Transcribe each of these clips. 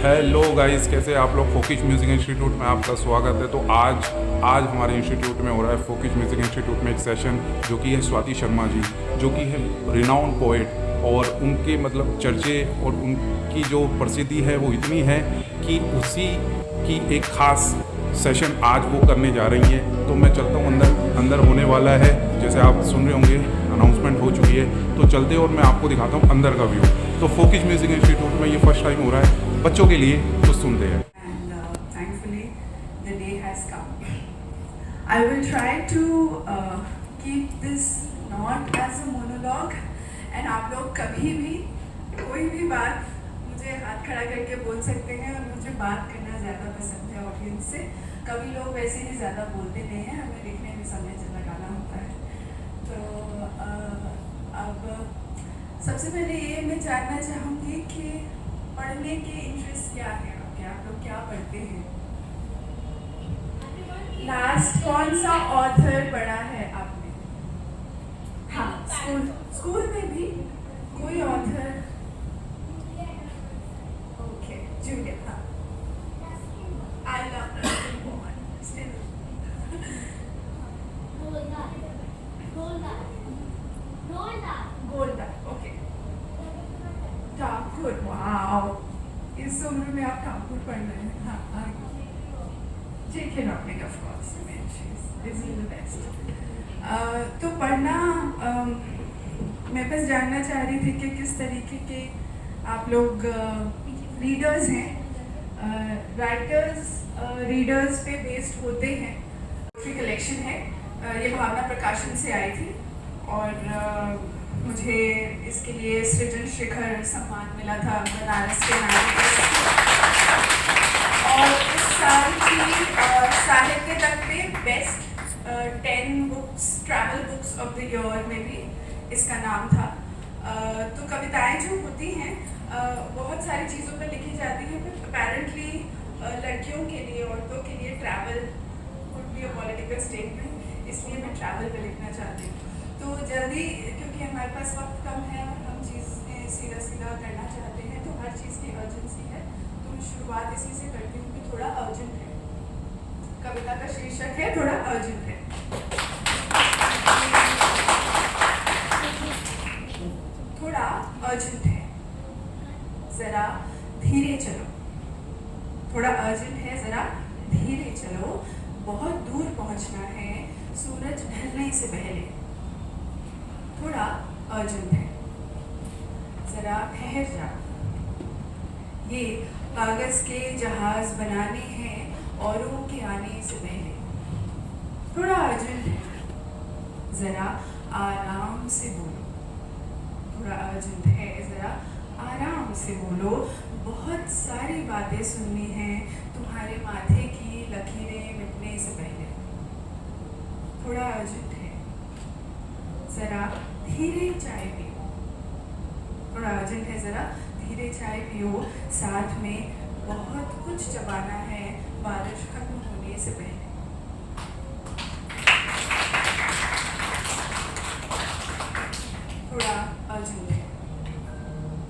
Hello guys, कैसे आप लोग। फोकिश म्यूज़िक इंस्टीट्यूट में आपका स्वागत है। तो आज हमारे इंस्टीट्यूट में हो रहा है फोकिश म्यूज़िक इंस्टीट्यूट में एक सेशन, जो कि है स्वाति शर्मा जी, जो कि है रिनाउंड पोएट। और उनके मतलब चर्चे और उनकी जो प्रसिद्धि है वो इतनी है कि उसी की एक ख़ास सेशन आज वो करने जा रही हैं। तो मैं चलता हूँ, अंदर होने वाला है, जैसे आप सुन रहे होंगे अनाउंसमेंट हो चुकी है। तो चलते और मैं आपको दिखाता हूँ अंदर का व्यू। तो फोकिश म्यूज़िक इंस्टीट्यूट में ये फर्स्ट टाइम हो रहा है बच्चों के लिए, तो सुनते हैं। And thankfully, the day has come. I will try to keep this not as a monologue. And आप लोग कभी भी कोई भी बात मुझे हाथ खड़ा करके बोल सकते हैं। और मुझे बात करना ज़्यादा पसंद है ऑडियंस से। कभी लोग वैसे ही ज़्यादा बोलते नहीं हैं, हमें लिखने में समय लगाना होता है। तो अब सबसे पहले ये मैं जानना चाहूँगी कि पढ़ने के इंटरेस्ट क्या है आपके, आप लोग क्या पढ़ते हैं? लास्ट कौन सा ऑथर पढ़ा है आपने? हाँ, स्कूल में भी कोई ऑथर? Okay, Juliet. हाँ, I love still Golda. Okay, Thakur. Wow, इस उम्र में आप ठाकुर पढ़ रहे हैं। हाँ, J.K. Rowling, of course, I mean, she's the best. तो पढ़ना, मैं बस जानना चाह रही थी कि किस तरीके के आप लोग रीडर्स हैं। राइटर्स रीडर्स पे बेस्ड होते हैं। पोएट्री कलेक्शन है, ये भावना प्रकाशन से आई थी और मुझे इसके लिए सृजन शिखर सम्मान मिला था बनारस के नागरिक। और इस साल की साहित्य तक में best 10 books, travel books of the year में भी इसका नाम था। तो कविताएं जो होती हैं बहुत सारी चीज़ों पर लिखी जाती हैं, बट अपेरेंटली लड़कियों के लिए, औरतों के लिए travel would be a political statement, इसलिए मैं ट्रैवल पर लिखना चाहती हूँ। तो जल्दी, क्योंकि हमारे पास वक्त कम है और हम चीज़ें सीधा करना चाहते हैं, तो हर चीज़ की अर्जेंसी है। तो मैं शुरुआत इसी से करती हूँ कि थोड़ा अर्जेंट है। कविता का शीर्षक है थोड़ा अर्जेंट है। थोड़ा अर्जेंट है, जरा धीरे चलो। थोड़ा अर्जेंट है, जरा धीरे चलो। बहुत दूर पहुंचना है सूरज ढलने से पहले। थोड़ा अर्जेंट है, जरा ठहर जा। ये कागज के जहाज बनाने हैं औरों के आने से पहले। थोड़ा अर्जेंट है, जरा आराम से बोलो। थोड़ा अर्जेंट है, जरा आराम से बोलो। बहुत सारी बातें सुननी हैं तुम्हारे माथे की लकीरें मिटने से पहले। थोड़ा अर्जेंट है, जरा धीरे चाय पियो। थोड़ा अर्जेंट है, जरा धीरे चाय पियो। साथ में बहुत कुछ चबाना है बारिश खत्म होने से पहले। थोड़ा अर्जेंट है,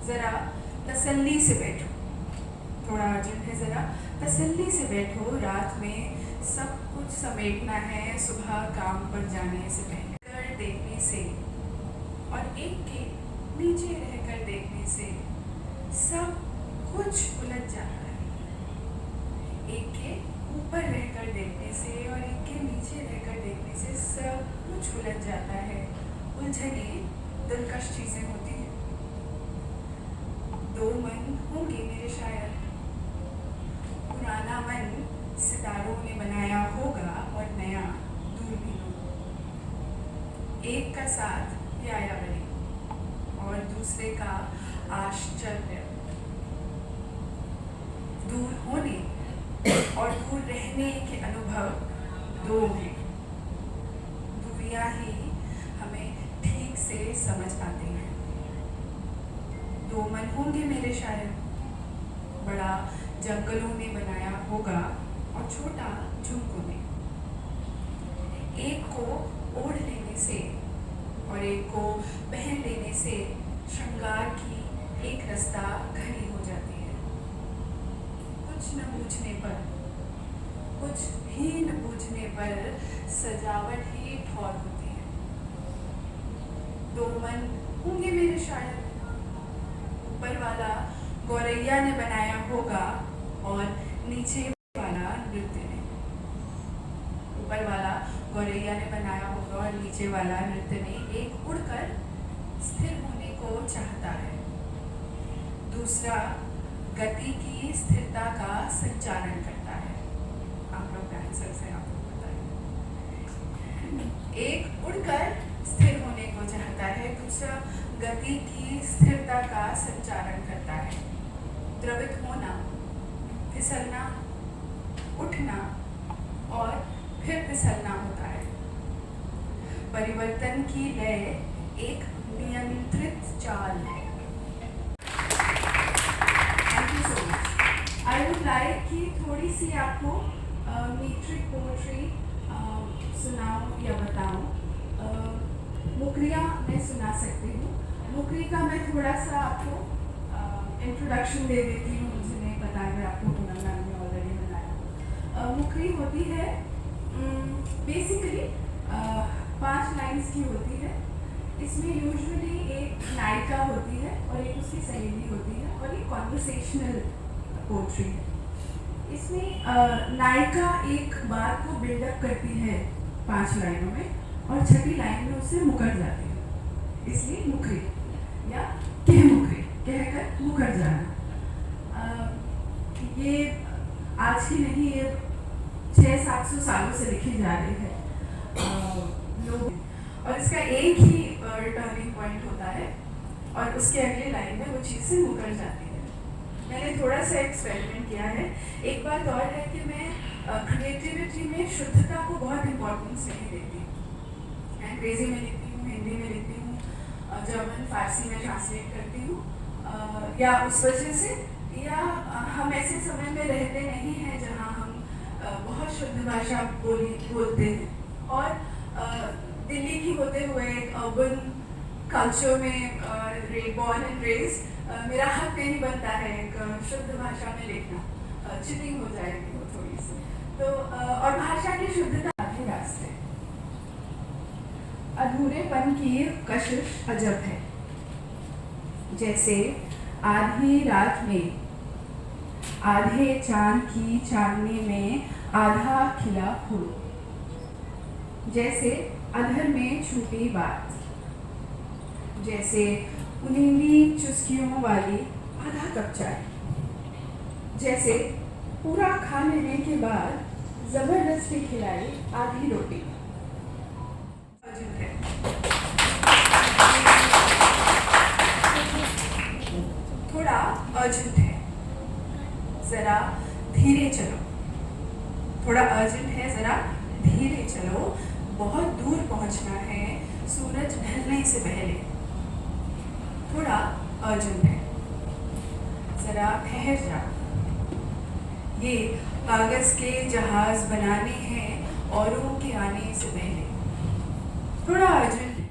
जरा तसल्ली से बैठो। थोड़ा अर्जेंट है, जरा तसल्ली से बैठो। रात में सब कुछ समेटना है सुबह काम पर जाने से पहले। कर देखने से और एक के नीचे रहकर देखने से सब कुछ उलझ जाता है। एक के ऊपर रहकर देखने से और एक के नीचे रहकर देखने से सब कुछ उलझ जाता है। उलझने दिलकश चीजें होती हैं। दो मन होंगे मेरे शायर, पुराना मन सितारों ने बनाया होगा और नया दूरबीनों। एक का साथ प्यायावरी और दूसरे का आश्चर्य। दूर होने और दूर रहने के अनुभव दो हैं। दूरियां ही हमें ठीक से समझ आते हैं। दो मन होंगे मेरे शायर, बड़ा जंगलों ने बनाया होगा और छोटा झुमकों ने। एक को ओढ़ लेने से और एक को पहन लेने से श्रृंगार की एक रास्ता घनी हो जाती है। कुछ न बूझने पर, कुछ ही न बूझने पर सजावट ही ठौर होती है। दो मन होंगे मेरे शायद, ऊपर वाला गौरैया ने बनाया होगा और नीचे वाला नृत्य ने। ऊपर वाला गौरैया ने बनाया होगा और नीचे वाला नृत्य ने। एक उड़कर स्थिर होने को चाहता है, दूसरा गति की स्थिरता का संचालन करता है। आप लोग डांसर्स हैं, आपको पता है। एक उड़कर स्थिर होने को चाहता है, दूसरा गति की स्थिरता का संचालन करता है। द्रवित होना, फिसलना, उठना और फिर फिसलना होता है। परिवर्तन की लय एक नियंत्रित चाल है। Thank you so much. I would like कि थोड़ी सी आपको मीट्रिक पोएट्री सुनाऊं या बताऊं। मुकरिया मैं सुना सकती हूँ। मुकरी का मैं थोड़ा सा आपको इंट्रोडक्शन दे देती हूँ, मुझे नहीं पता अगर आपको पूनम मैम ने ऑलरेडी बताया। मुकरी होती है बेसिकली 5 लाइन्स की होती है। इसमें यूजुअली एक नायिका होती है और एक उसकी सहेली होती है और ये कॉन्वर्सेशनल पोएट्री है। इसमें नायिका एक बात को बिल्डअप करती है 5 लाइनों में और छठी लाइन में उससे मुकर जाती है, इसलिए मुकरी या कह मुकरी, कहकर मुकर जाना। ये आज की नहीं, ये 600-700 सालों से लिखी जा रही है लोग, और इसका एक ही टर्निंग पॉइंट होता है और उसके अगले लाइन में वो चीज़ से मुकर जाती है। मैंने थोड़ा सा एक्सपेरिमेंट किया है। एक बात और है कि मैं क्रिएटिविटी में शुद्धता को बहुत इम्पोर्टेंस नहीं देती। मैं अंग्रेज़ी में लिखती हूँ, हिंदी में लिखती हूँ, जर्मन फारसी में ट्रांसलेट करती हूँ, या उस वजह से, या हम ऐसे समय में रहते नहीं हैं जहाँ हम बहुत शुद्ध भाषा बोलते हैं। और दिल्ली की होते हुए अर्बन कल्चर में बॉर्न एंड रेज, मेरा हक नहीं बनता है एक शुद्ध भाषा में लिखना, चिटिंग हो जाएगी वो थोड़ी सी। तो और भाषा की शुद्धता के रास्ते। अधूरेपन की कशिश अजब है, जैसे आधी रात में आधे चांद की चांदनी में आधा खिला फूल, जैसे अधर में छूटी बात, जैसे उनीली चुस्कियों वाली आधा कप चाय, जैसे पूरा खा लेने के बाद जबरदस्ती खिलाई आधी रोटी। थोड़ा अर्जेंट है, जरा धीरे चलो। थोड़ा अर्जेंट है, जरा धीरे चलो, बहुत दूर पहुंचना है सूरज ढलने से पहले। थोड़ा अर्जेंट है, जरा ठहर जाओ। ये कागज के जहाज बनाने हैं औरों के आने से पहले। थोड़ा अर्जेंट है।